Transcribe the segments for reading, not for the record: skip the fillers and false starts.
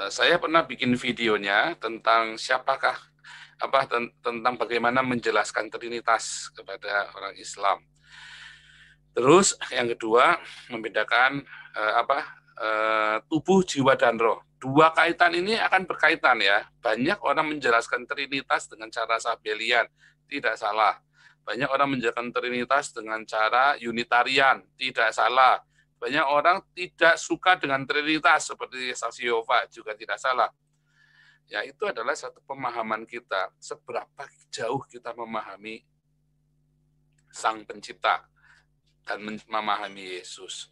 Saya pernah bikin videonya tentang siapakah tentang bagaimana menjelaskan Trinitas kepada orang Islam. Terus yang kedua membedakan tubuh, jiwa dan roh. Dua kaitan ini akan berkaitan ya. Banyak orang menjelaskan Trinitas dengan cara Sabelian, tidak salah. Banyak orang menjelaskan Trinitas dengan cara Unitarian, tidak salah. Banyak orang tidak suka dengan Trinitas seperti Saksi Yehova, juga tidak salah. Ya, itu adalah satu pemahaman kita, seberapa jauh kita memahami Sang Pencipta dan memahami Yesus.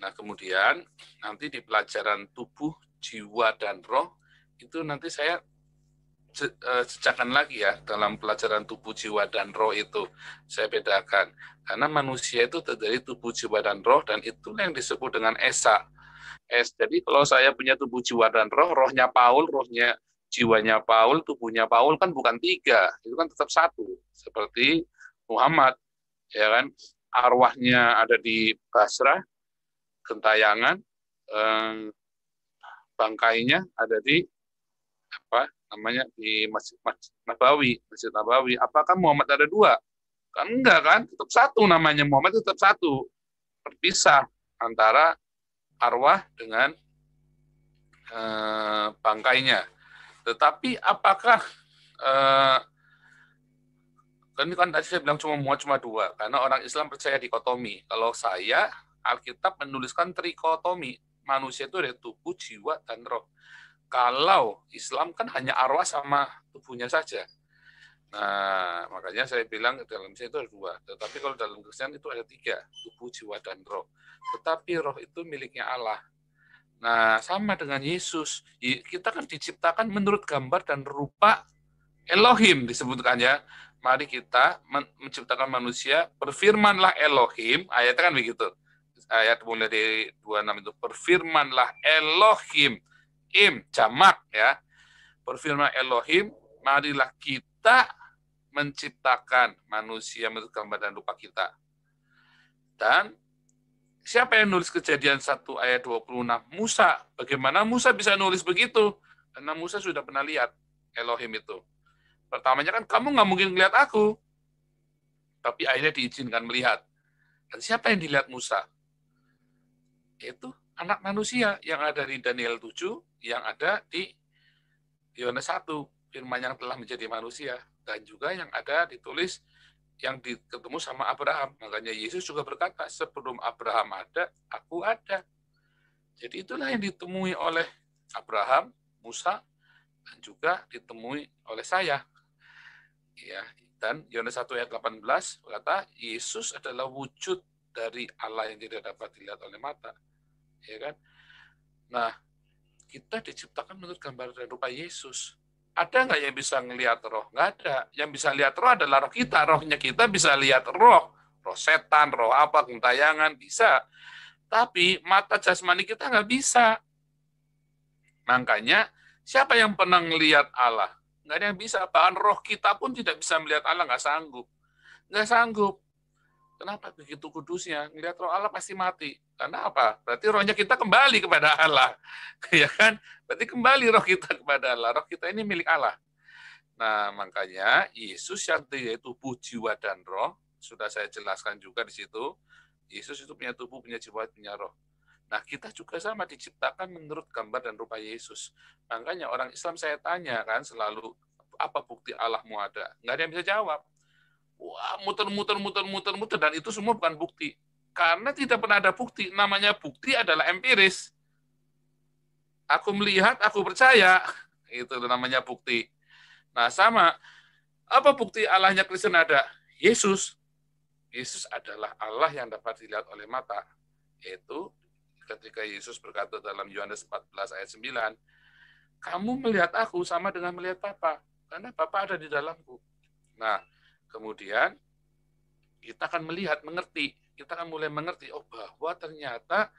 Nah, kemudian nanti di pelajaran tubuh, jiwa, dan roh, itu nanti saya sejakan lagi ya, dalam pelajaran tubuh, jiwa, dan roh itu saya bedakan. Karena manusia itu terdiri tubuh, jiwa, dan roh, dan itulah yang disebut dengan esa. Jadi kalau saya punya tubuh, jiwa, dan roh, rohnya Paul, rohnya jiwanya Paul, tubuhnya Paul kan bukan tiga, itu kan tetap satu. Seperti Muhammad, ya kan, arwahnya ada di Basrah, Gentayangan, bangkainya ada di di Masjid Nabawi. Apakah Muhammad ada dua? Kan enggak kan, tetap satu namanya, Muhammad tetap satu. Berpisah antara arwah dengan bangkainya. Tetapi apakah ini kan tadi saya bilang cuma dua, karena orang Islam percaya dikotomi. Kalau saya, Alkitab menuliskan trikotomi. Manusia itu ada tubuh, jiwa, dan roh. Kalau Islam kan hanya arwah sama tubuhnya saja. Nah, makanya saya bilang dalam Islam itu ada dua. Tetapi kalau dalam Kristen itu ada tiga, tubuh, jiwa, dan roh. Tetapi roh itu miliknya Allah. Nah, sama dengan Yesus. Kita kan diciptakan menurut gambar dan rupa Elohim disebutkannya. Mari kita menciptakan manusia, berfirmanlah Elohim, ayatnya kan begitu. Ayat mulai dari 26 itu, berfirmanlah Elohim, jamak ya. Berfirman Elohim, marilah kita menciptakan manusia menurut gambar dan rupa kita. Dan siapa yang nulis Kejadian 1 ayat 26? Musa. Bagaimana Musa bisa nulis begitu? Karena Musa sudah pernah lihat Elohim itu. Pertamanya kan kamu nggak mungkin melihat aku, tapi akhirnya diizinkan melihat. Dan siapa yang dilihat Musa? Itu anak manusia yang ada di Daniel 7, yang ada di Yohanes 1, firman yang telah menjadi manusia, dan juga yang ada ditulis yang ketemu sama Abraham. Makanya Yesus juga berkata, sebelum Abraham ada, aku ada. Jadi itulah yang ditemui oleh Abraham, Musa, dan juga ditemui oleh saya. Ya, dan Yohanes 1 ayat 18 berkata Yesus adalah wujud dari Allah yang tidak dapat dilihat oleh mata. Ya kan? Nah, kita diciptakan menurut gambar dan rupa Yesus. Ada nggak yang bisa ngelihat roh? Nggak ada. Yang bisa lihat roh adalah roh kita. Rohnya kita bisa lihat roh. Roh setan, roh apa, gentayangan, bisa. Tapi mata jasmani kita nggak bisa. Makanya, siapa yang pernah ngelihat Allah? Nggak ada yang bisa. Bahkan roh kita pun tidak bisa melihat Allah, nggak sanggup. Nggak sanggup. Kenapa begitu kudusnya? Ngelihat roh Allah pasti mati. Karena apa? Berarti rohnya kita kembali kepada Allah. Ya kan? Berarti kembali roh kita kepada Allah. Roh kita ini milik Allah. Nah, makanya Yesus yang yaitu tubuh, jiwa, dan roh, sudah saya jelaskan juga di situ. Yesus itu punya tubuh, punya jiwa, punya roh. Nah, kita juga sama diciptakan menurut gambar dan rupa Yesus. Makanya orang Islam saya tanya kan selalu, apa bukti Allahmu ada? Nggak ada yang bisa jawab. Wah, muter, dan itu semua bukan bukti. Karena tidak pernah ada bukti. Namanya bukti adalah empiris. Aku melihat, aku percaya. Itu namanya bukti. Nah, sama. Apa bukti Allahnya Kristen ada? Yesus. Yesus adalah Allah yang dapat dilihat oleh mata. Yaitu ketika Yesus berkata dalam Yohanes 14 ayat 9, kamu melihat aku sama dengan melihat Bapa, karena Bapa ada di dalamku. Nah, kemudian kita akan melihat, mengerti. Kita akan mulai mengerti, oh bahwa ternyata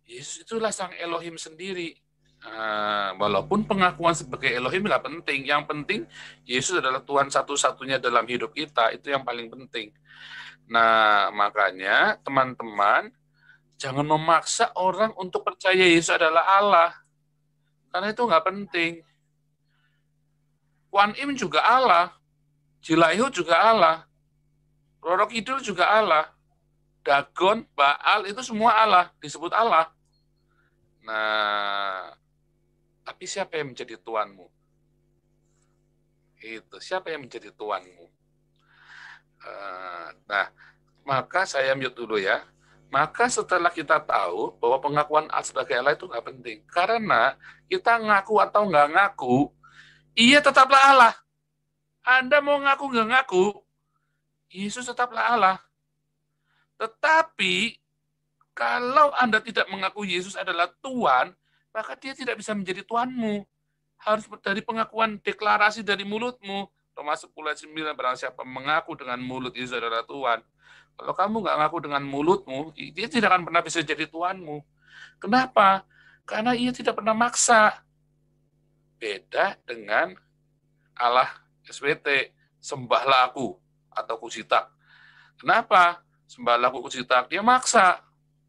Yesus itulah Sang Elohim sendiri. Nah, walaupun pengakuan sebagai Elohim nggak penting, yang penting Yesus adalah Tuhan satu-satunya dalam hidup kita, itu yang paling penting. Nah, makanya teman-teman, jangan memaksa orang untuk percaya Yesus adalah Allah. Karena itu nggak penting. Kuan Im juga Allah, Jilaihu juga Allah, Roro Kidul juga Allah, Dagon, Baal itu semua Allah, disebut Allah. Nah, tapi siapa yang menjadi tuanmu? Itu siapa yang menjadi tuanmu? Nah, maka saya mute dulu ya. Maka setelah kita tahu bahwa pengakuan Allah sebagai Allah itu nggak penting, karena kita ngaku atau nggak ngaku, ia tetaplah Allah. Anda mau ngaku nggak ngaku, Yesus tetaplah Allah. Tetapi kalau Anda tidak mengaku Yesus adalah Tuhan, maka dia tidak bisa menjadi Tuhanmu. Harus dari pengakuan deklarasi dari mulutmu. Roma 10 ayat 9, barang siapa mengaku dengan mulut Yesus adalah Tuhan. Kalau kamu nggak ngaku dengan mulutmu, dia tidak akan pernah bisa jadi Tuhanmu. Kenapa? Karena ia tidak pernah maksa. Beda dengan Allah SWT, sembahlah aku, atau kusitak. Kenapa? Sembahlah aku kusitak. Dia maksa.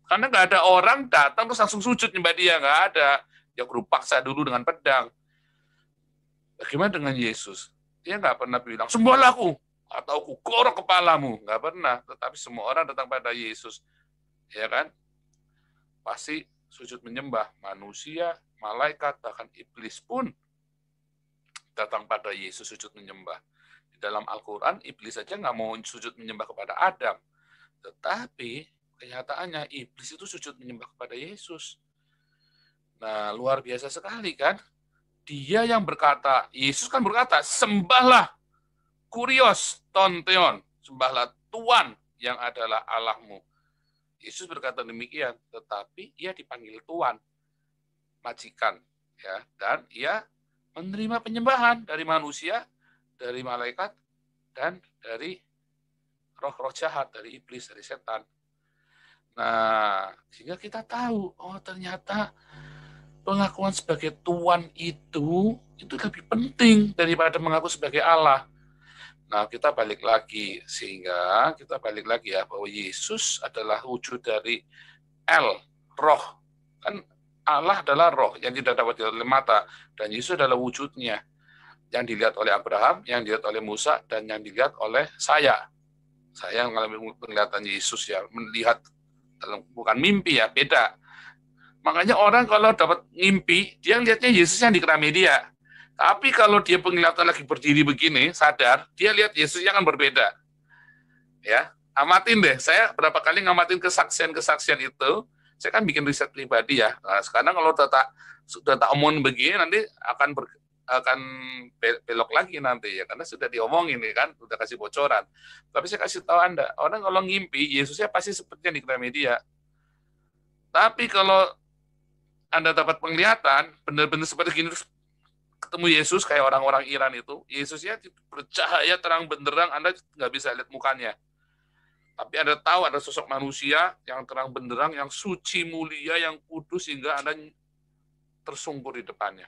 Karena nggak ada orang datang terus langsung sujud nyembah dia, nggak ada. Dia guru paksa dulu dengan pedang. Bagaimana dengan Yesus? Dia nggak pernah bilang, sembahlah aku, atau aku gorok kepalamu. Nggak pernah. Tetapi semua orang datang pada Yesus. Ya kan? Pasti sujud menyembah. Manusia, malaikat, bahkan iblis pun datang pada Yesus sujud menyembah. Di dalam Al-Quran, iblis saja nggak mau sujud menyembah kepada Adam. Tetapi kenyataannya iblis itu sujud menyembah kepada Yesus. Nah, luar biasa sekali kan? Dia yang berkata, Yesus kan berkata, sembahlah Kurios Tonteon, sembahlah Tuhan yang adalah Allahmu. Yesus berkata demikian, tetapi ia dipanggil Tuhan, majikan, ya, dan ia menerima penyembahan dari manusia, dari malaikat, dan dari roh-roh jahat, dari iblis, dari setan. Nah, sehingga kita tahu, oh ternyata pengakuan sebagai Tuhan itu lebih penting daripada mengaku sebagai Allah. Nah, kita balik lagi, sehingga kita balik lagi ya, bahwa Yesus adalah wujud dari El, roh. Kan Allah adalah roh yang tidak dapat dilihat oleh mata, dan Yesus adalah wujudnya, yang dilihat oleh Abraham, yang dilihat oleh Musa, dan yang dilihat oleh saya. Saya mengalami penglihatan Yesus ya, melihat, bukan mimpi ya, beda. Makanya orang kalau dapat mimpi, dia lihatnya Yesus yang di Gramedia. Tapi kalau dia penglihatan lagi berdiri begini, sadar, dia lihat Yesusnya akan berbeda. Ya, amatin deh. Saya berapa kali ngamatin kesaksian-kesaksian itu, saya kan bikin riset pribadi ya. Nah, sekarang kalau sudah tak omongin begini, nanti akan belok lagi nanti ya, karena sudah diomongin nih kan, sudah kasih bocoran. Tapi saya kasih tahu Anda, orang kalau ngimpi, Yesusnya pasti seperti yang di Gramedia. Tapi kalau Anda dapat penglihatan, benar-benar seperti gini, ketemu Yesus kayak orang-orang Iran itu, Yesusnya bercahaya terang benderang, Anda nggak bisa lihat mukanya. Tapi Anda tahu ada sosok manusia yang terang benderang, yang suci, mulia, yang kudus, sehingga Anda tersungkur di depannya.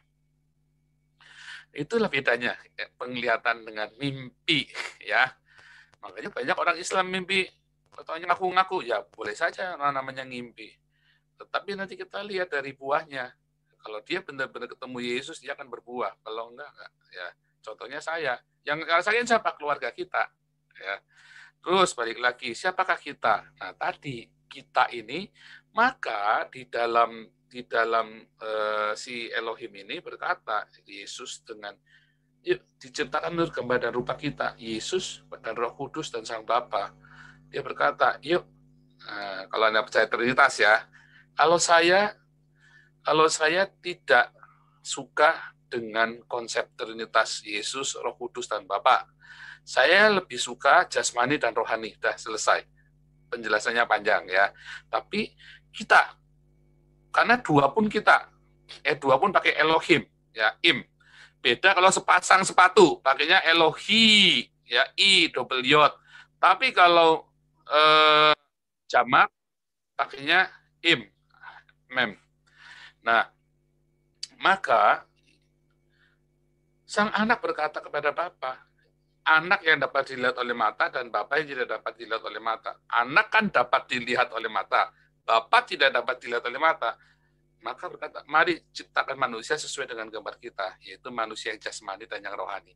Itulah bedanya penglihatan dengan mimpi, ya. Makanya banyak orang Islam mimpi, katanya ngaku-ngaku, ya boleh saja namanya ngimpi. Tetapi nanti kita lihat dari buahnya. Kalau dia benar-benar ketemu Yesus, dia akan berbuah. Kalau enggak. Ya, contohnya saya. Yang rasain siapa? Keluarga kita. Ya. Terus balik lagi, siapakah kita? Nah, tadi kita ini, maka di dalam si Elohim ini berkata, Yesus dengan yuk diciptakan menurut gambar dan rupa kita, Yesus dan Roh Kudus dan Sang Bapa. Dia berkata, yuk, kalau Anda percaya Trinitas ya, kalau saya tidak suka dengan konsep Trinitas Yesus, Roh Kudus, dan Bapa. Saya lebih suka jasmani dan rohani. Dah selesai. Penjelasannya panjang ya. Tapi kita, karena dua pun pakai Elohim, ya, Im. Beda kalau sepasang sepatu, pakainya Elohi, ya, I double yod. Tapi kalau jamak, pakainya Im, Mem. Nah, maka sang anak berkata kepada Bapa, anak yang dapat dilihat oleh mata dan Bapa yang tidak dapat dilihat oleh mata. Anak kan dapat dilihat oleh mata, Bapa tidak dapat dilihat oleh mata. Maka berkata, mari ciptakan manusia sesuai dengan gambar kita, yaitu manusia yang jasmani dan yang rohani.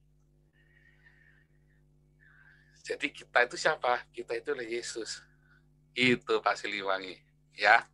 Jadi kita itu siapa? Kita itu adalah Yesus. Itu Pak Siliwangi. Ya.